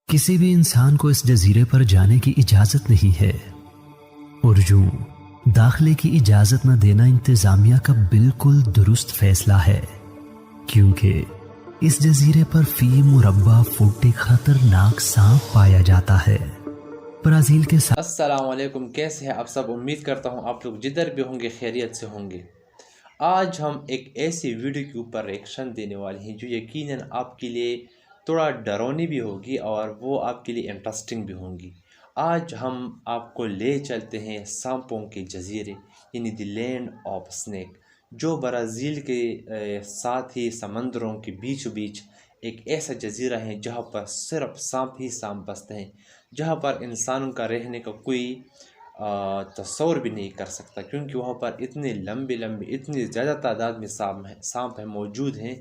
किसी भी इंसान को इस जजीरे पर जाने की इजाजत नहीं है और यूं दाखिले की इजाजत न देना इंतजामिया का बिल्कुल दुरुस्त फैसला है, क्योंकि इस जजीरे पर फी मुरब्बा फुट एक खतरनाक सांप पाया जाता है। ब्राजील के साथ अस्सलाम वालेकुम, कैसे हैं आप सब। उम्मीद करता हूं आप लोग जिधर भी होंगे खैरियत से होंगे। आज हम एक ऐसी वीडियो के ऊपर रिएक्शन देने वाले हैं जो यकीनन आपके लिए थोड़ा डरावनी भी होगी और वो आपके लिए इंटरेस्टिंग भी होंगी। आज हम आपको ले चलते हैं सांपों के जजीरे यानी द लैंड ऑफ स्नेक, जो ब्राज़ील के साथ ही समंदरों के बीचों बीच एक ऐसा जजीरा है जहाँ पर सिर्फ सांप ही सांप बसते हैं, जहाँ पर इंसानों का रहने का कोई तस्वर भी नहीं कर सकता, क्योंकि वहाँ पर इतने लंबे इतनी ज़्यादा तादाद में सांप हैं मौजूद हैं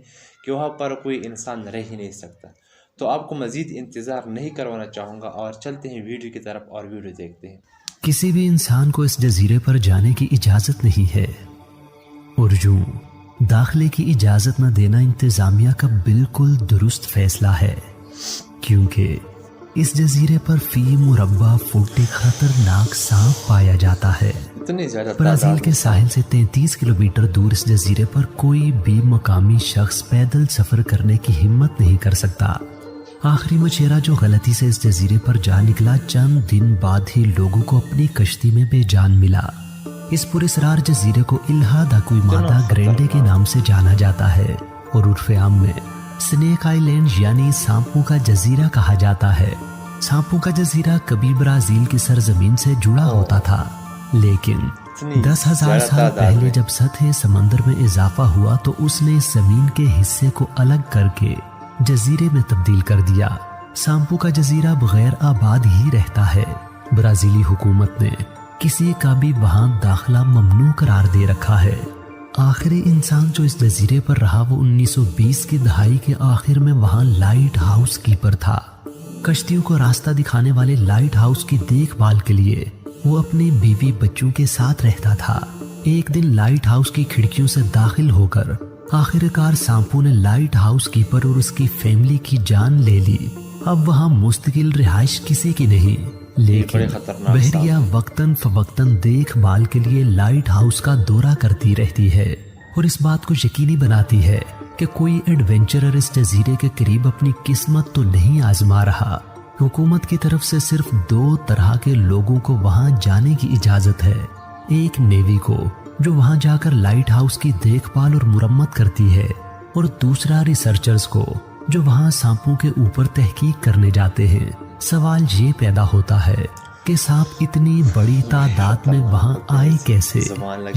कि वहाँ पर कोई इंसान रह ही नहीं सकता। तो आपको मज़ीद इंतज़ार नहीं करवाना चाहूँगा और चलते हैं वीडियो की तरफ और वीडियो देखते हैं। किसी भी इंसान को इस जजीरे पर जाने की इजाज़त नहीं है और यूं दाखिले की इजाज़त न देना इंतज़ामिया का बिल्कुल दुरुस्त फैसला है, क्योंकि इस जजीरे पर फी मुरब्बा फुट एक खतरनाक सांप पाया जाता है। ब्राज़ील के साहिल से 33 किलोमीटर दूर इस जजीरे पर कोई भी मकामी शख्स पैदल सफ़र करने की हिम्मत नहीं कर सकता। आखिरी मछेरा जो गलती से इस जजीरे पर जा निकला, चंद दिन बाद ही लोगों को अपनी कश्ती में बेजान मिला। इस पुरस्रार जजीरे को इल्हा दा कोई मादा ग्रेंडे के नाम से जाना जाता है और उर्फ़े आम में स्नेक आइलैंड यानी सांपों का जजीरा कहा जाता है। सांपों का जजीरा कभी ब्राज़ील की सरजमीन से जुड़ा होता था, लेकिन 10,000 साल पहले जब सतह समंदर में इजाफा हुआ तो उसने जमीन के हिस्से को अलग करके जजीरे में तब्दील कर दिया। सांपों का जजीरा बगैर आबाद ही रहता है। ब्राज़ीली हुकूमत ने किसी का भी वहां दाखिला ममनू करार दे रखा है। आखिरी इंसान जो इस जजीरे पर रहा वो 1920 की दहाई के आखिर में वहां लाइट हाउस कीपर था। कश्तियों को रास्ता दिखाने वाले लाइट हाउस की देखभाल के लिए वो अपने बीवी बच्चों के साथ रहता था। एक दिन लाइट हाउस की खिड़कियों से दाखिल होकर आखिरकार सांपों ने लाइट हाउस कीपर और उसकी फैमिली की जान ले ली। अब वहां मुस्तकिल रिहाइश किसी की नहीं, लेकिन बहरिया वक्तन फवक्तन देखभाल के लिए लाइट हाउस का दौरा करती रहती है और इस बात को यकीनी बनाती है कि कोई एडवेंचरर इस जजीरे के करीब अपनी किस्मत तो नहीं आजमा रहा। हुकूमत की तरफ से सिर्फ 2 तरह के लोगों को वहां जाने की इजाजत है। एक नेवी को, जो वहां जाकर लाइट हाउस की देखभाल और मुरम्मत करती है, और दूसरा रिसर्चर्स को, जो वहां सांपों के ऊपर तहकीक करने जाते हैं। सवाल ये पैदा होता है कि सांप इतनी बड़ी तादाद में वहां आए कैसे।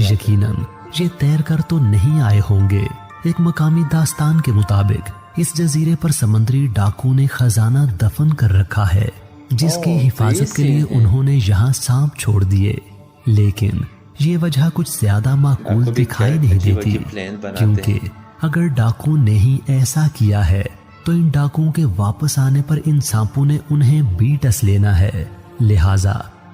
यकीनन ये तैर कर तो नहीं आए होंगे। एक मकामी दास्तान के मुताबिक इस जजीरे पर समुद्री डाकू ने खजाना दफन कर रखा है, जिसकी हिफाजत के लिए उन्होंने यहाँ सांप छोड़ दिए। लेकिन ये वजह कुछ ज्यादा माकूल दिखाई नहीं देती, क्योंकि अगर डाकू ने ही ऐसा किया है तो इन डाकुओं के वापस आने पर इन सांपों ने उन्हें भी डस लेना है। लिहाजा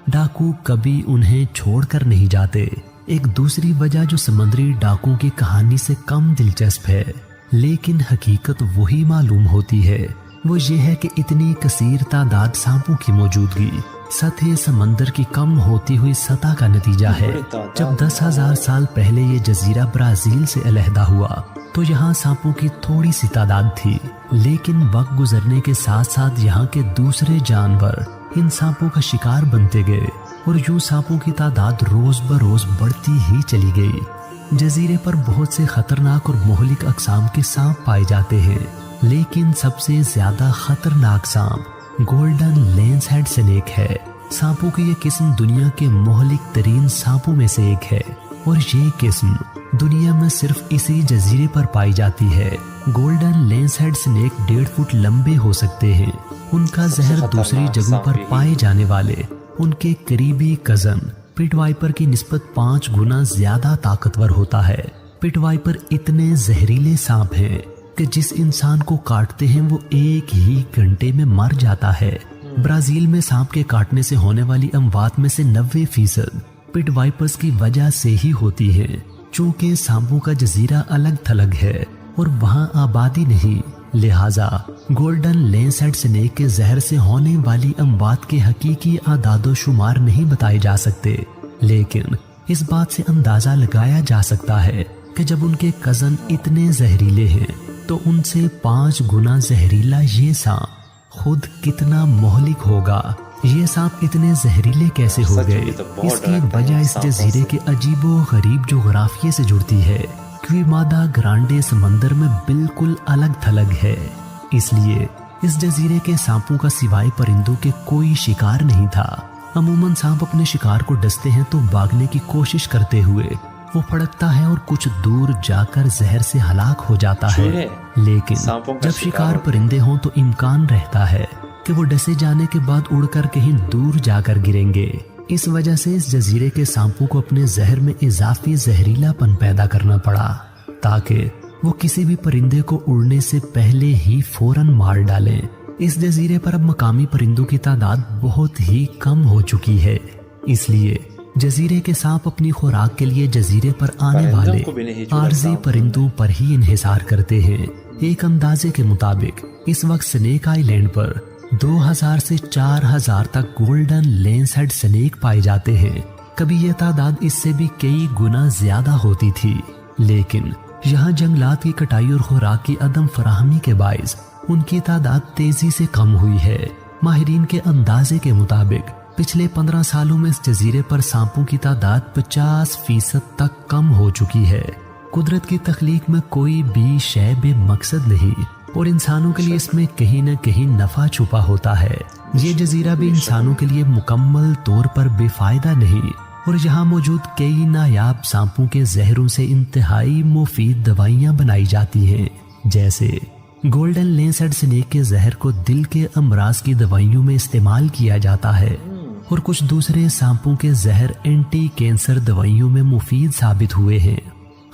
डाकू कभी उन्हें छोड़कर नहीं जाते। एक दूसरी वजह जो समुद्री डाकुओं की कहानी से कम दिलचस्प है, लेकिन हकीकत वही मालूम होती है, वो ये है कि इतनी कसीर तादाद सांपों की मौजूदगी सतह समंदर की कम होती हुई सतह का नतीजा है। जब 10,000 साल पहले ये जजीरा ब्राज़ील से अलहदा हुआ तो यहाँ सांपों की थोड़ी सी तादाद थी, लेकिन वक्त गुजरने के साथ साथ यहाँ के दूसरे जानवर इन सांपों का शिकार बनते गए और यूं सांपों की तादाद रोज बरोज बढ़ती ही चली गई। जजीरे पर बहुत से खतरनाक और मोहलिक अक़साम के सांप पाए जाते हैं, लेकिन सबसे ज्यादा खतरनाक सांप गोल्डन लेंस हेड स्नेक है। सांपों की ये किस्म दुनिया के मोहलिक तरीन सांपों में से एक है और ये किस्म दुनिया में सिर्फ इसी जजीरे पर पाई जाती है। Golden lens head snake 1.5 foot लंबे हो सकते हैं। उनका जहर दूसरी जगहों पर पाए जाने वाले उनके करीबी कजन पिट वाइपर की निस्बत 5 गुना ज्यादा ताकतवर होता है। पिट वाइपर इतने जहरीले सांप हैं कि जिस इंसान को काटते हैं वो 1 ही घंटे में मर जाता है। ब्राज़ील में सांप के काटने से होने वाली अमवात में से 90% पिट वाइपर्स की वजह से ही होती है। चूंकि सांपों का जजीरा अलग थलग है और वहाँ आबादी नहीं, लिहाजा गोल्डन लेंसहेड स्नेक के जहर से होने वाली अमवात के हकीकी आदादो शुमार नहीं बताए जा सकते, लेकिन इस बात से अंदाजा लगाया जा सकता है कि जब उनके कजन इतने जहरीले हैं तो उनसे 5 गुना जहरीला ये सांप खुद कितना मोहलिक होगा। ये सांप इतने जहरीले कैसे हो गए? इसकी वजह इस जजीरे के अजीबो गरीब जोग्राफिये से जुड़ती है। क्विमादा ग्रांडे समंदर में बिल्कुल अलग थलग है, इसलिए इस जजीरे के सांपों का सिवाय परिंदों के कोई शिकार नहीं था। अमूमन सांप अपने शिकार को डसते हैं तो भागने की कोशिश करते हुए वो फड़कता है और कुछ दूर जाकर जहर से हलाक हो जाता है, लेकिन जब शिकार परिंदे हों तो इम्कान रहता है कि वो डसे जाने के बाद उड़कर कहीं दूर जाकर गिरेंगे। इस वजह से इस जजीरे के सांपों को अपने जहर में इजाफी जहरीलापन पैदा करना पड़ा ताकि वो किसी भी परिंदे को उड़ने से पहले ही फौरन मार डालें। इस जजीरे पर अब मकामी परिंदों की तादाद बहुत ही कम हो चुकी है, इसलिए जजीरे के सांप अपनी खुराक के लिए जजीरे पर आने वाले आरजी परिंदों पर ही इन्हिसार करते हैं। एक अंदाजे के मुताबिक इस वक्त स्नेक आइलैंड पर 2000 से 4000 तक गोल्डन लेंसहेड स्नेक पाए जाते हैं। कभी यह तादाद इससे भी कई गुना ज्यादा होती थी, लेकिन यहाँ जंगलात की कटाई और खुराक की अदम फराहमी के बाइस उनकी तादाद तेजी से कम हुई है। माहिरीन के अंदाजे के मुताबिक पिछले 15 सालों में इस जजीरे पर सांपों की तादाद 50% तक कम हो चुकी है। कुदरत की तख्लीक में कोई भी शय बेमकसद नहीं और इंसानों के लिए इसमें कहीं न कहीं नफा छुपा होता है। ये जजीरा भी इंसानों के लिए मुकम्मल तौर पर बेफायदा नहीं और यहाँ मौजूद कई नायाब सांपों के जहरों से इंतहाई मुफीद दवाइयाँ बनाई जाती हैं। जैसे गोल्डन लेंसहेड स्नेक के जहर को दिल के अमराज की दवाइयों में इस्तेमाल किया जाता है और कुछ दूसरे सांपों के जहर एंटी कैंसर दवाइयों में मुफीद साबित हुए हैं।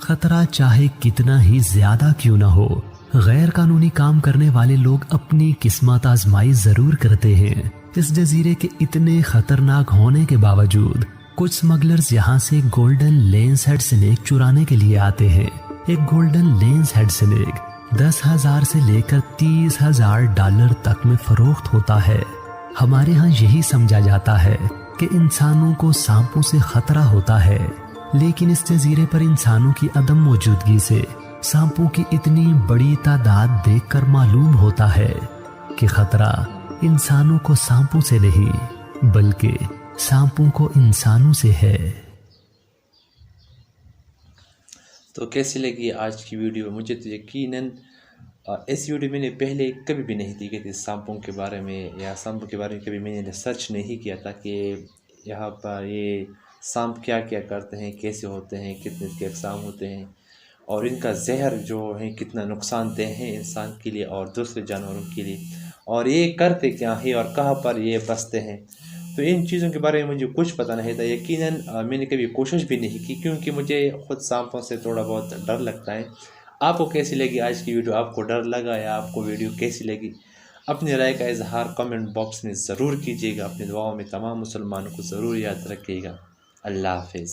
खतरा चाहे कितना ही ज्यादा क्यों न हो, गैर कानूनी काम करने वाले लोग अपनी किस्मत आजमाई जरूर करते हैं। इस जजीरे के इतने खतरनाक होने के बावजूद कुछ स्मगलर्स यहाँ से गोल्डन लेंसहेड स्नेक चुराने के लिए आते हैं। एक गोल्डन लेंसहेड स्नेक 10,000 से लेकर 30,000 डॉलर तक में फरोख्त होता है। हमारे यहाँ यही समझा जाता है कि इंसानों को सांपों से खतरा होता है, लेकिन इस जजीरे पर इंसानों की अदम मौजूदगी से सांपों की इतनी बड़ी तादाद देखकर मालूम होता है कि खतरा इंसानों को सांपों से नहीं बल्कि सांपों को इंसानों से है। तो कैसी लगी आज की वीडियो? मुझे तो यकीनन ऐसी वीडियो मैंने पहले कभी भी नहीं देखी थी सांपों के बारे में, या सांपों के बारे में कभी मैंने सर्च नहीं किया था कि यहाँ पर ये सांप क्या क्या करते हैं, कैसे होते हैं, कितने इसके अक़साम होते हैं और इनका जहर जो है कितना नुकसानदेह है इंसान के लिए और दूसरे जानवरों के लिए, और ये करते क्या है और कहाँ पर ये बसते हैं। तो इन चीज़ों के बारे में मुझे कुछ पता नहीं था। यकीनन मैंने कभी कोशिश भी नहीं की क्योंकि मुझे ख़ुद सांपों से थोड़ा बहुत डर लगता है। आपको कैसी लगी आज की वीडियो? आपको डर लगा या आपको वीडियो कैसी लगी? अपनी राय का इजहार कमेंट बॉक्स में ज़रूर कीजिएगा। अपनी दुआओं में तमाम मुसलमानों को ज़रूर याद रखिएगा। अल्लाह हाफ़िज़।